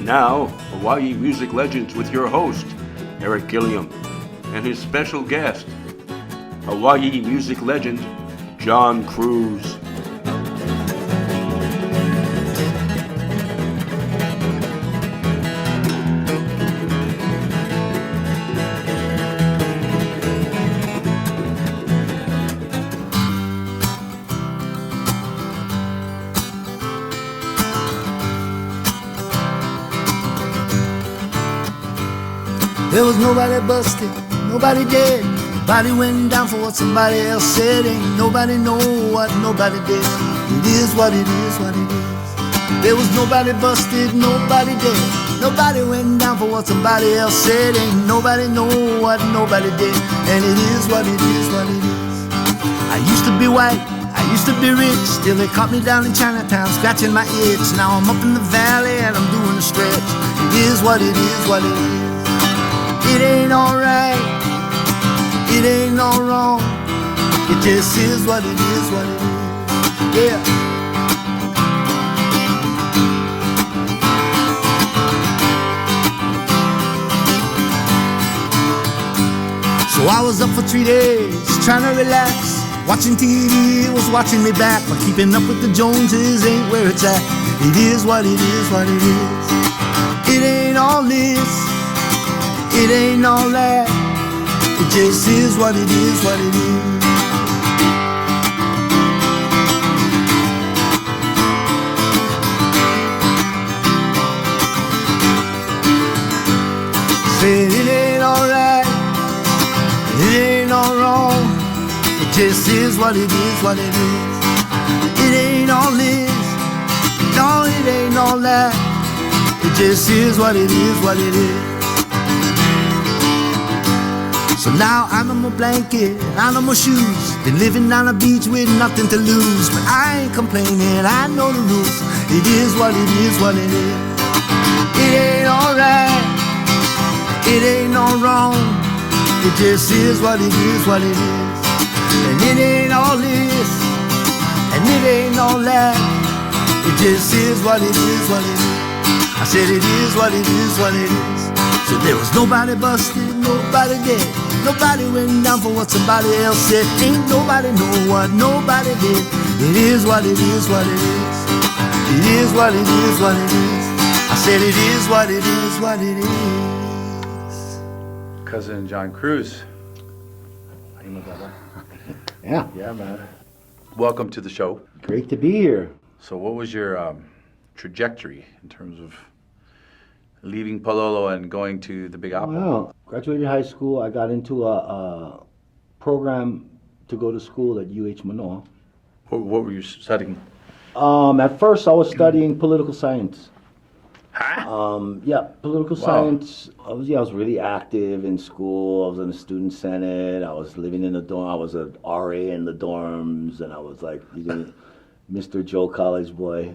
now, Hawaii Music Legends with your host, Eric Gilliam, and his special guest, Hawaii music legend, John Cruz. There was nobody busted, nobody dead. Nobody went down for what somebody else said. Ain't nobody know what nobody did. It is what it is, what it is. There was nobody busted, nobody dead. Nobody went down for what somebody else said. Ain't nobody know what nobody did. And it is what it is, what it is. I used to be white, I used to be rich. Still they caught me down in Chinatown, scratching my itch. Now I'm up in the valley and I'm doing a stretch. It is what it is, what it is. It ain't alright, it ain't no wrong. It just is what it is, what it is. Yeah. So I was up for 3 days, trying to relax. Watching TV, it was watching me back. But keeping up with the Joneses ain't where it's at. It is what it is, what it is. It ain't all this, it ain't all that. It just is what it is, what it is. Said it ain't alright, it ain't all wrong. It just is what it is, what it is. It ain't all this, no, it ain't all that. It just is what it is, what it is. So now I'm in my blanket, I'm in my shoes. Been living on the beach with nothing to lose. But I ain't complaining, I know the rules. It is what it is, what it is. It ain't alright, it ain't no wrong. It just is what it is, what it is. And it ain't all this, and it ain't all that. It just is what it is, what it is. I said it is what it is, what it is. So there was nobody busted, nobody dead. Nobody went down for what somebody else said. Ain't nobody know what nobody did. It is what it is, what it is. It is what it is, what it is. I said it is what it is, what it is. Cousin John Cruz. How you, my brother? Yeah, Yeah, man. Welcome to the show. great to be here. So what was your trajectory in terms of leaving Palolo and going to the Big Apple? Well, graduated high school. I got into a program to go to school at UH Mānoa. What were you studying? At first, I was studying political science. Huh? Yeah, political Wow. science. I was really active in school. I was in the student senate. I was living in the dorm. I was an RA in the dorms, and I was like Mr. Joe College boy.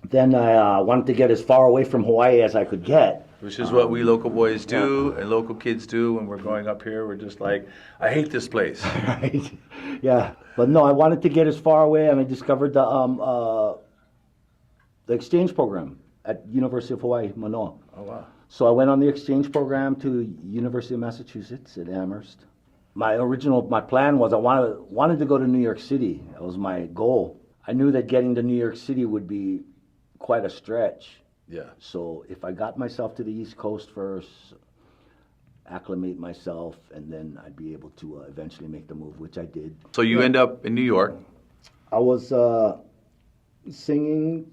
Then I wanted to get as far away from Hawaii as I could get. Which is what we local boys do and local kids do when we're growing up here. We're just like, I hate this place. Right. Yeah, but no, I wanted to get as far away, and I discovered the exchange program at University of Hawaii, Mānoa. Oh, wow. So I went on the exchange program to University of Massachusetts at Amherst. My plan was I wanted to go to New York City. That was my goal. I knew that getting to New York City would be quite a stretch. Yeah. So if I got myself to the East Coast first, acclimate myself, and then I'd be able to eventually make the move, which I did. So you end up in New York. I was singing,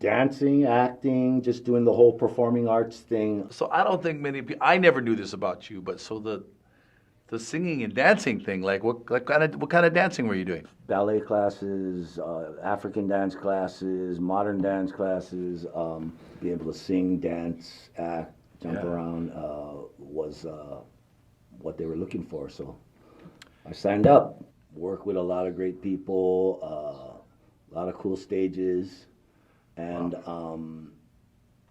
dancing, acting, just doing the whole performing arts thing. So I don't think many people, I never knew this about you, but so the singing and dancing thing, what kind of dancing were you doing? Ballet classes, African dance classes, modern dance classes, be able to sing, dance, act, jump around was what they were looking for. So I signed up, worked with a lot of great people, a lot of cool stages, and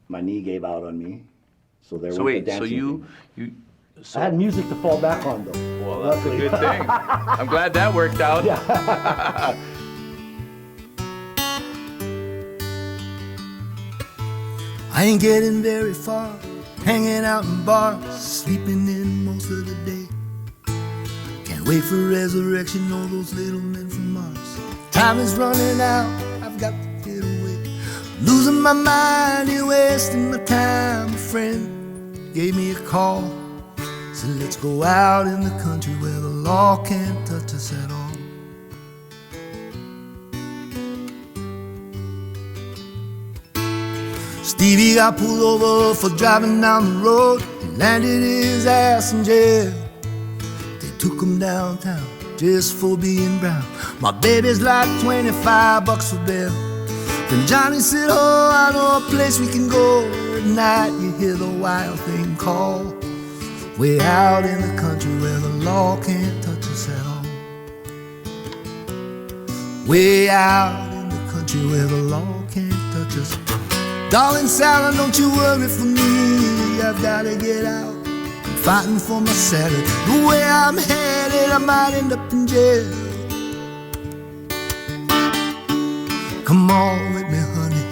my knee gave out on me. So there. So wait, so you I had music to fall back on, though. Well, that's a good thing. I'm glad that worked out. Yeah. I ain't getting very far, hanging out in bars, sleeping in most of the day. Can't wait for resurrection, all those little men from Mars. Time is running out, I've got to get away. Losing my mind, you're wasting my time. A friend gave me a call, said let's go out in the country where the law can't touch us at all. Stevie got pulled over for driving down the road. He landed his ass in jail. They took him downtown just for being brown. My baby's like $25 for bail. Then Johnny said, oh, I know a place we can go. At night you hear the wild thing call. Way out in the country where the law can't touch us at all. Way out in the country where the law can't touch us. Darling Sarah, don't you worry for me. I've gotta get out. I'm fighting for my salad. The way I'm headed, I might end up in jail. Come on with me, honey.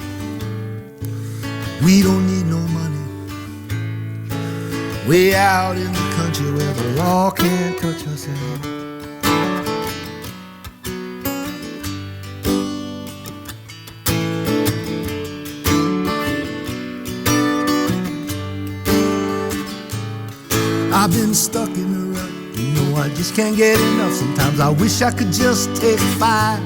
We don't need no money. Way out in the country where the law can't touch us at all. I've been stuck in the rut, you know I just can't get enough. Sometimes I wish I could just take 5.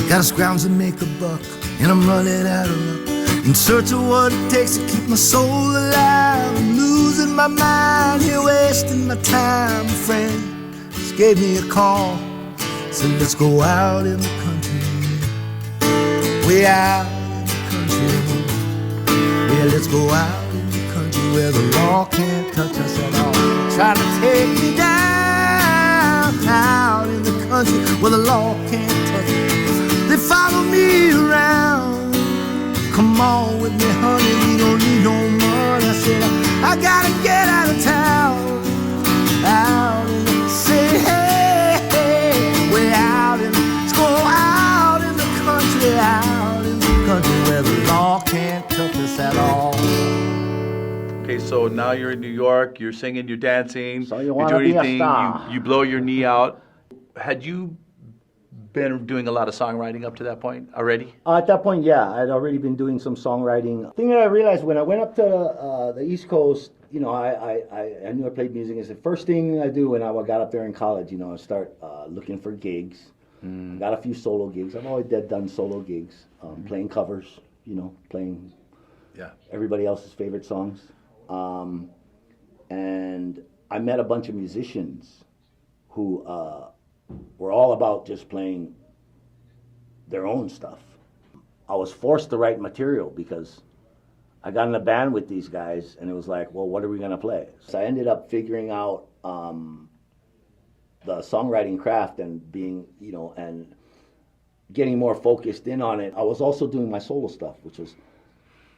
Gotta scrounge and make a buck, and I'm running out of luck. In search of what it takes to keep my soul alive. I'm losing my mind here, wasting my time. A friend just gave me a call, said let's go out in the country. Way out in the country. Yeah, let's go out in the country where the law can't touch us at all. Try to take me down, out in the country where the law can't touch us. They follow me around. Come on with me, honey, we don't need no money. I said, I gotta get out of town. Out in the, say, hey, hey, way out in, let's go out in the country, out in the country where the law can't touch us at all. Okay, so now you're in New York, you're singing, you're dancing, So you you're wanna doing be a anything, star. you blow your knee out. Had you been doing a lot of songwriting up to that point already? At that point, yeah, I'd already been doing some songwriting. The thing that I realized when I went up to the East Coast, you know, I knew I played music. It's the first thing I do when I got up there in college. You know, I start looking for gigs. I got a few solo gigs. I've always done solo gigs, playing covers. You know, playing everybody else's favorite songs. And I met a bunch of musicians who were all about just playing their own stuff. I was forced to write material because I got in a band with these guys and it was like, well, what are we going to play? So I ended up figuring out the songwriting craft and being, you know, and getting more focused in on it. I was also doing my solo stuff, which was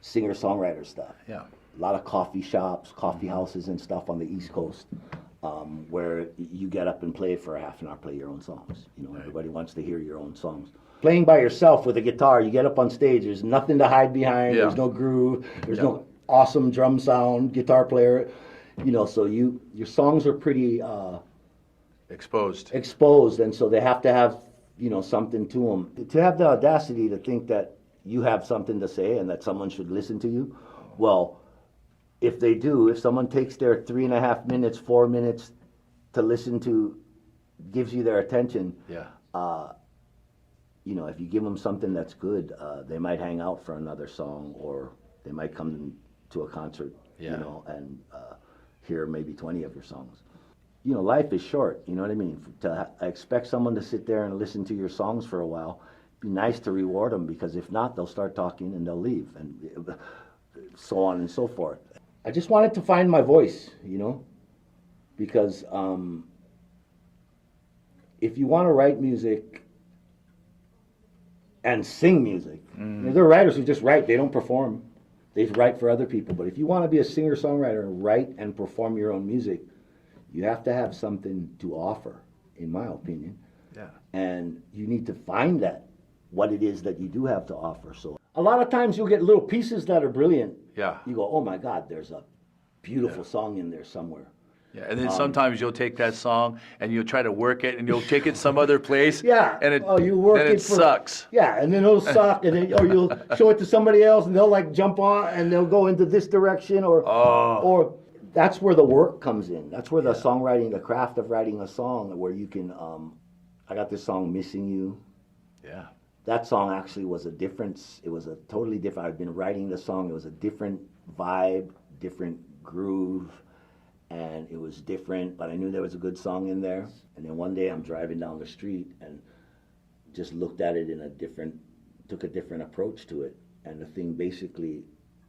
singer-songwriter stuff. Yeah. A lot of coffee shops, coffee houses and stuff on the East Coast. Where you get up and play for a half an hour, play your own songs. You know, everybody wants to hear your own songs. Playing by yourself with a guitar, you get up on stage, there's nothing to hide behind, there's no groove, there's no awesome drum sound, guitar player. You know, so your songs are pretty Exposed. and so they have to have, you know, something to them. To have the audacity to think that you have something to say and that someone should listen to you, well, if they do, if someone takes their 3.5 minutes, 4 minutes to listen to, gives you their attention, you know, if you give them something that's good, they might hang out for another song, or they might come to a concert, you know, and hear maybe 20 of your songs. You know, life is short, you know what I mean? To expect someone to sit there and listen to your songs for a while, be nice to reward them, because if not, they'll start talking and they'll leave, and so on and so forth. I just wanted to find my voice, you know, because if you want to write music and sing music, you know, there are writers who just write, they don't perform, they write for other people. But if you want to be a singer-songwriter and write and perform your own music, you have to have something to offer, in my opinion. Yeah. And you need to find that, what it is that you do have to offer. So A lot of times you'll get little pieces that are brilliant. Yeah. You go, oh my God, there's a beautiful song in there somewhere. Yeah, and then sometimes you'll take that song and you'll try to work it, and you'll take it some other place. Yeah. And you work it sucks. Yeah, and then it'll suck, and then or you'll show it to somebody else, and they'll like jump on, and they'll go into this direction, or that's where the work comes in. That's where the songwriting, the craft of writing a song, where you can. I got this song, "Missing You." Yeah. That song actually was a difference. It was a totally different. I've been writing the song. It was a different vibe, different groove. And it was different, but I knew there was a good song in there. And then one day I'm driving down the street and just looked at it took a different approach to it. And the thing basically,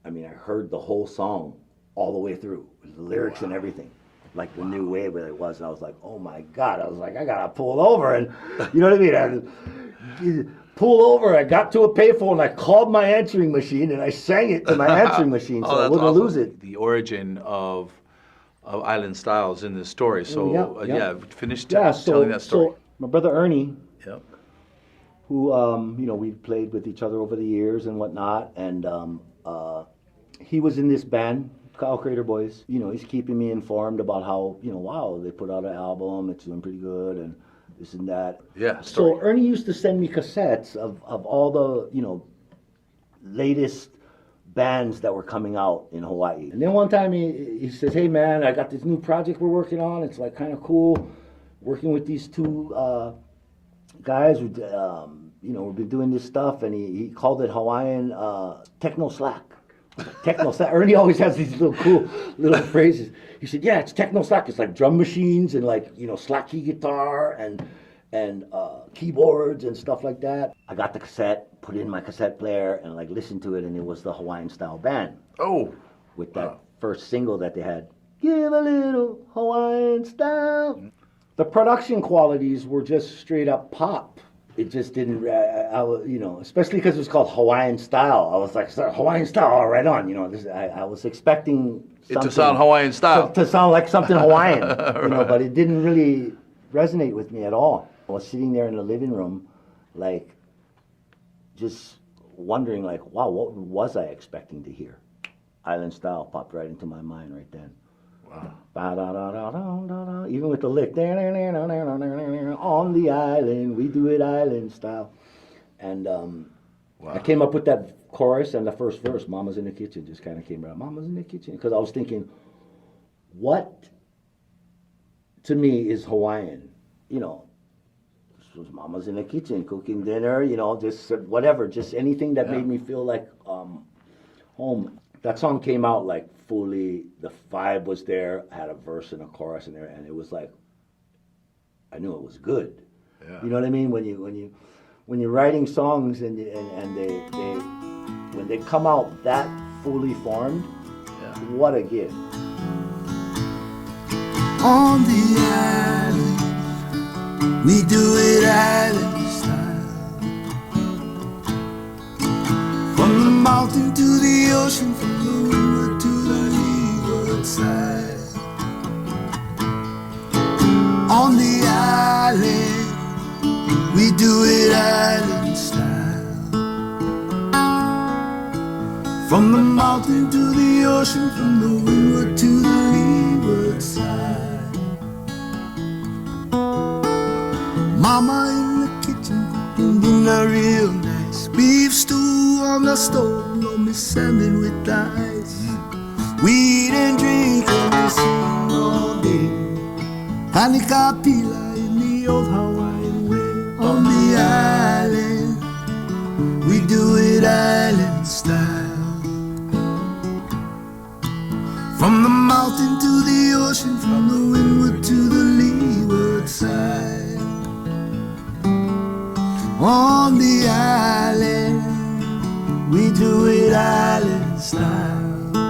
I heard the whole song all the way through, the lyrics and everything, like the new way where it was. And I was like, oh my God, I was like, I gotta pull over. And you know what I mean? Pull over, I got to a payphone, I called my answering machine and I sang it to my answering machine so I wouldn't lose it. The origin of Island Styles in this story. So finish telling that story. So my brother Ernie, Yep. who we played with each other over the years and whatnot, and he was in this band, Kyle Crater Boys. He's keeping me informed about how wow, they put out an album, it's doing pretty good, and this and that. Yeah. So Ernie used to send me cassettes of all the latest bands that were coming out in Hawaii. And then one time he says, hey man, I got this new project we're working on. It's like kind of cool working with these two guys who, we've been doing this stuff. And he called it Hawaiian techno slack. Techno slack. Ernie always has these little cool little phrases. He said, yeah, it's techno slack. It's like drum machines and like, slack key guitar and keyboards and stuff like that. I got the cassette, put it in my cassette player, and like listened to it, and it was the Hawaiian Style Band. Oh, with that first single that they had, "Give a Little Hawaiian Style." The production qualities were just straight up pop. It just didn't, especially because it was called Hawaiian Style. I was like, Hawaiian Style, all right on. I was expecting it to sound Hawaiian style, to sound like something Hawaiian, but it didn't really resonate with me at all. I was sitting there in the living room, like, just wondering, like, wow, what was I expecting to hear? Island Style popped right into my mind right then. Wow. Even with the lick, on the island, we do it island style. And I came up with that chorus and the first verse, Mama's in the kitchen, just kind of came out. Mama's in the kitchen. Because I was thinking, what to me is Hawaiian? Mama's in the kitchen cooking dinner, just whatever, just anything that made me feel like home. That song came out like fully, the vibe was there, had a verse and a chorus in there, and it was like, I knew it was good. Yeah. You know what I mean? When you're writing songs and they when they come out that fully formed, what a gift. On the island, we do it island style. From the mountain to the ocean, from the windward to the leeward side. On the island, we do it island style. From the mountain to the ocean, from the windward to the leeward side. Mama in the kitchen cooking dinner real nice. Beef stew on the stove, no miss salmon with ice. We eat and drink and we sing all day. Hanikapila in the old Hawaiian way. On the island, we do it island style. From the mountain to the ocean, from the windward to the leeward side. On the island, we do it island style.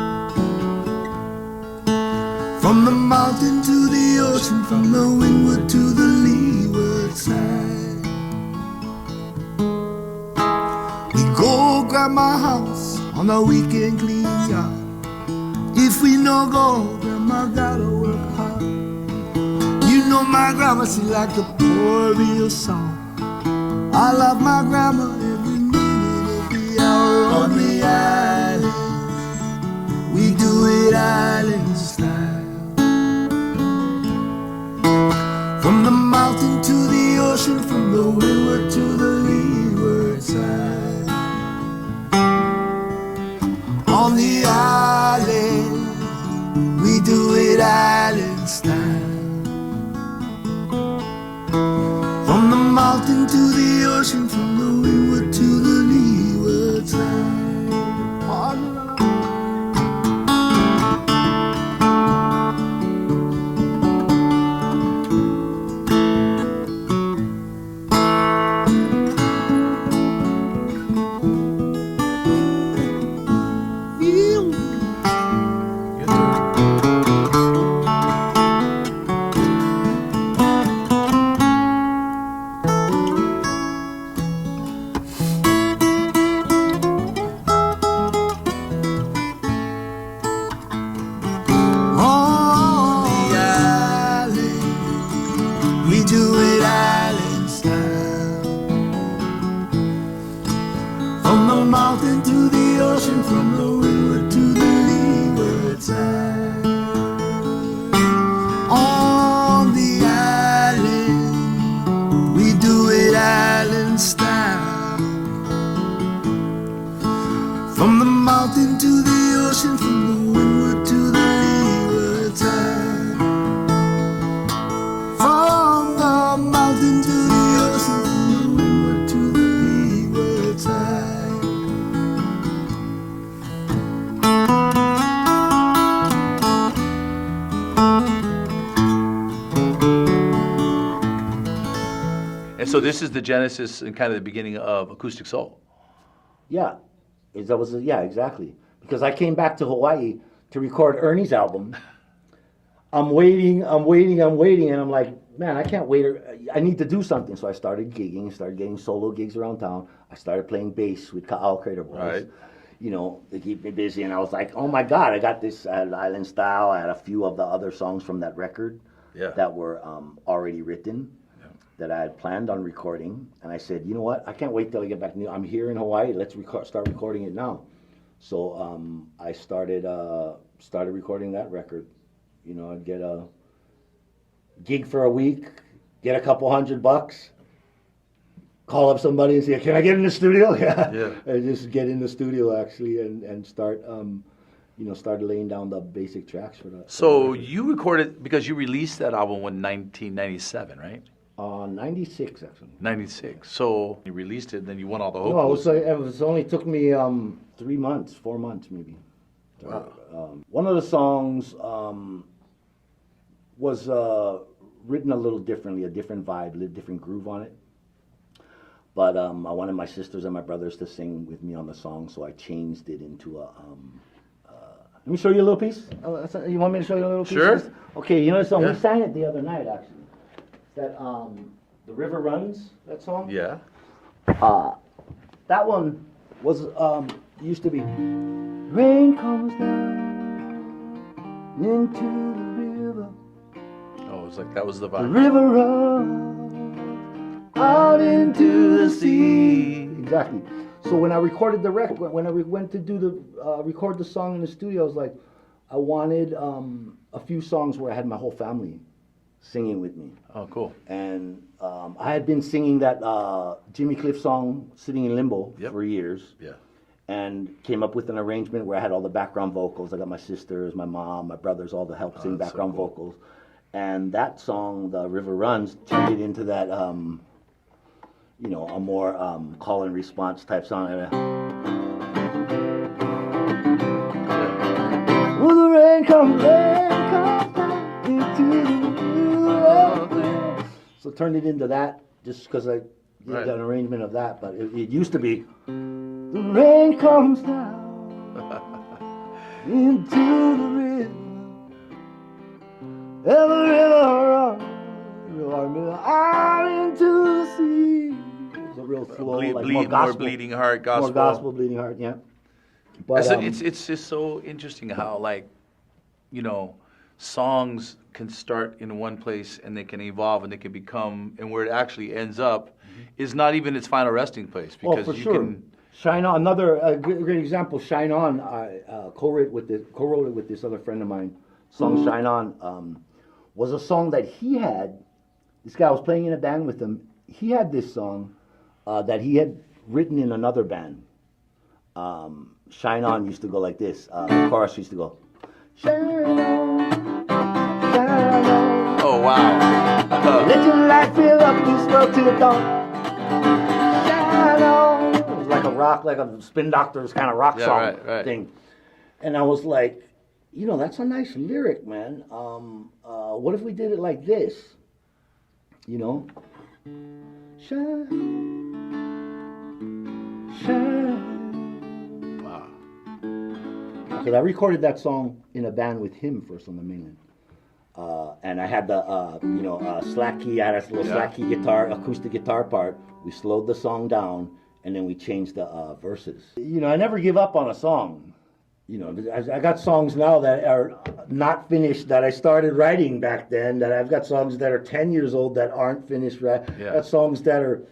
From the mountain to the ocean, from the windward to the leeward side. We go grandma's house on a weekend clean yard. If we no go, grandma gotta work hard. You know my grandma, she like to pour real song. I love my grandma every minute, every hour on the island, we do it island style. From the mountain to the ocean, from the windward to the leeward side. On the island, we do it island style. From the mountain to the ocean, from the windward to the leeward side. So this is the genesis and kind of the beginning of Acoustic Soul. Yeah, yeah, exactly. Because I came back to Hawaii to record Ernie's album. I'm waiting, and I'm like, man, I can't wait. I need to do something. So I started gigging, started getting solo gigs around town. I started playing bass with Ka'au Crater Boys. Right. You know, to keep me busy. And I was like, oh my God, I got this Island Style. I had a few of the other songs from that record that were already written. That I had planned on recording, and I said, you know what? I can't wait till I get back. I'm here in Hawaii. Let's start recording it now. So I started recording that record. You know, I'd get a gig for a week, get a couple $100, call up somebody and say, "Can I get in the studio?" Yeah. And just get in the studio actually, and start. Started laying down the basic tracks for that. So you recorded because you released that album in 1997, right? 96 actually. 96. So you released it, then you won all the No, vocals. it was only took me 3 months, 4 months maybe. Wow. One of the songs was written a little differently, a different vibe, a different groove on it. But I wanted my sisters and my brothers to sing with me on the song, so I changed it into a. Let me show you a little piece. You want me to show you a little piece? Sure. Okay, you know the song? Yeah. We sang it the other night actually. That The River Runs, that song? Yeah. That one was used to be rain comes down into the river. Oh, it was like that was the The vibe. river runs out into the sea. Exactly. So when I recorded the record, when I went to do the record the song in the studio, I was like, I wanted a few songs where I had my whole family singing with me. Oh, cool. And I had been singing that Jimmy Cliff song, Sitting in Limbo, for years. Yeah. And came up with an arrangement where I had all the background vocals. I got my sisters, my mom, my brothers, all to help sing background vocals. And that song, The River Runs, turned it into that, a more call and response type song. Will the rain come down into the So turned it into that just because I did an arrangement of that. But it used to be, the rain comes down into the river, and the river runs out into the sea. It's a real slow, more gospel, bleeding heart gospel. More gospel, bleeding heart, yeah. But it's just so interesting how songs can start in one place and they can evolve and they can become, and where it actually ends up is not even its final resting place, because for you sure. can Shine On, another great example. Shine On, I co-wrote it with this other friend of mine. Song Shine On was a song that he had. This guy, I was playing in a band with him. He had this song that he had written in another band. Shine On used to go like this. The chorus used to go, shine on, shine on. Oh, wow. Let your light fill up this world till the dawn. Shine on. It was like a rock, like a Spin Doctors kind of rock song thing. And I was like, you know, that's a nice lyric, man. What if we did it like this? You know? Shine, shine. Wow. Because I recorded that song in a band with him first on the mainland. And I had the, slack key, I had a little slack key guitar, acoustic guitar part. We slowed the song down, and then we changed the verses. You know, I never give up on a song. You know, I got songs now that are not finished that I started writing back then, that I've got songs that are 10 years old that aren't finished. Yeah. I've got songs that are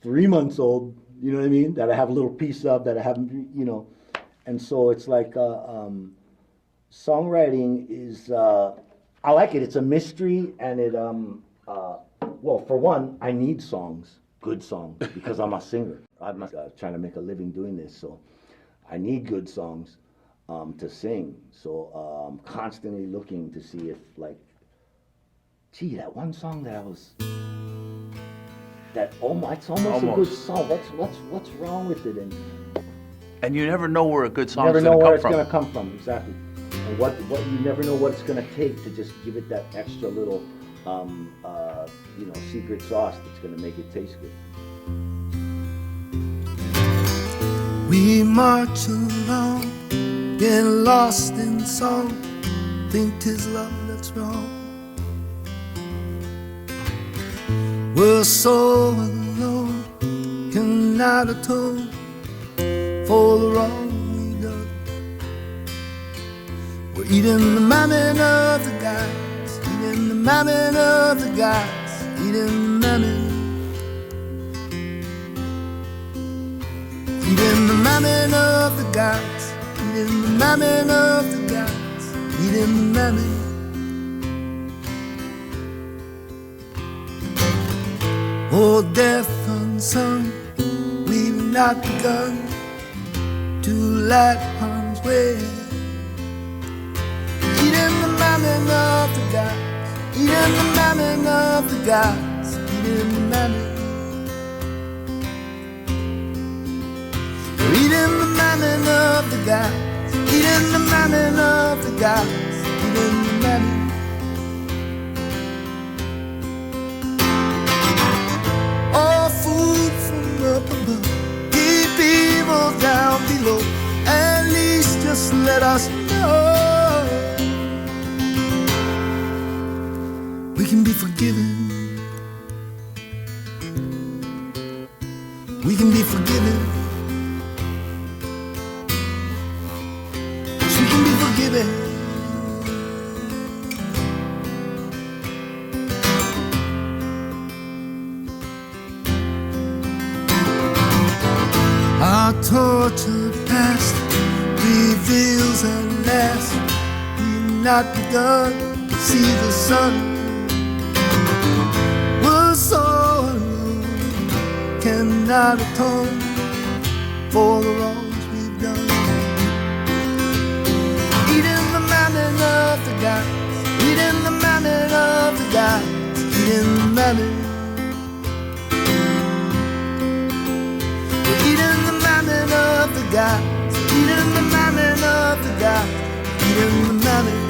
3 months old, you know what I mean, that I have a little piece of that I haven't, you know. And so it's like songwriting is, I like it. It's a mystery, and it, well, for one, I need songs, good songs, because I'm a singer. I'm trying to make a living doing this, so I need good songs to sing. So I'm constantly looking to see if, like, gee, that one song that I was, that it's almost a good song. What's wrong with it? And you never know where a good song is going to come from. You never know where it's going to come from, exactly. And what you never know what it's going to take to just give it that extra little, secret sauce that's going to make it taste good. We march along, get lost in song, think 'tis love that's wrong. We're so alone, cannot atone for the wrong we done. We're eating the mammon of the gods, eating the mammon of the gods, eating the mammon. Eating the mammon of the gods, eating the mammon of the gods, eating the mammon. Oh, death unsung, we've not begun to light harm's way. Eating the mammon of the gods, eating the mammon of the gods, eating the mammon. Eating the mammon of the gods, eating the mammon of the gods, eating the mammon. All food from up above, keep evil down below. At least just let us know we can be forgiven. We can be forgiven. Our tortured past reveals at last we've not begun to see the sun. We're so alone, cannot atone for the wrongs we've done. Eating the mammon of the gods, eating the mammon of the gods, eating the mammon. We're eating the mammon of the gods, eating the mammon of the gods, eating the mammon.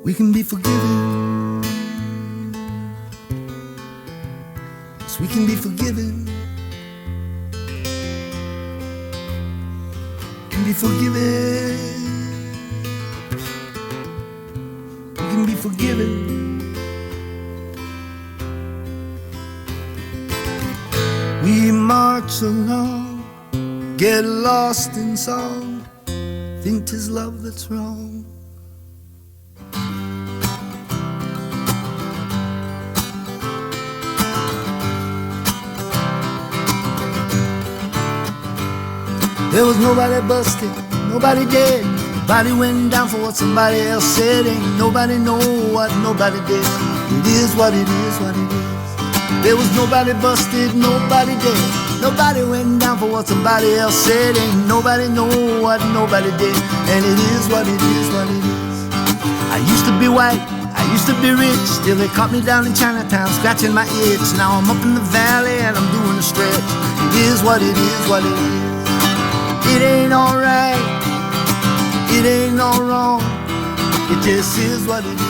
we can be forgiven. Yes, we can be forgiven. Can be forgiven. We can be forgiven. We march along, get lost in song, think 'tis love that's wrong. There was nobody busted, nobody dead, nobody went down for what somebody else said. Ain't nobody know what nobody did. It is what it is, what it is. There was nobody busted, nobody dead, nobody went down for what somebody else said. Ain't nobody know what nobody did. And it is what it is, what it is. I used to be white, I used to be rich, till they caught me down in Chinatown scratching my itch. Now I'm up in the valley and I'm doing a stretch. It is what it is, what it is. It ain't alright, it ain't no wrong, it just is what it is.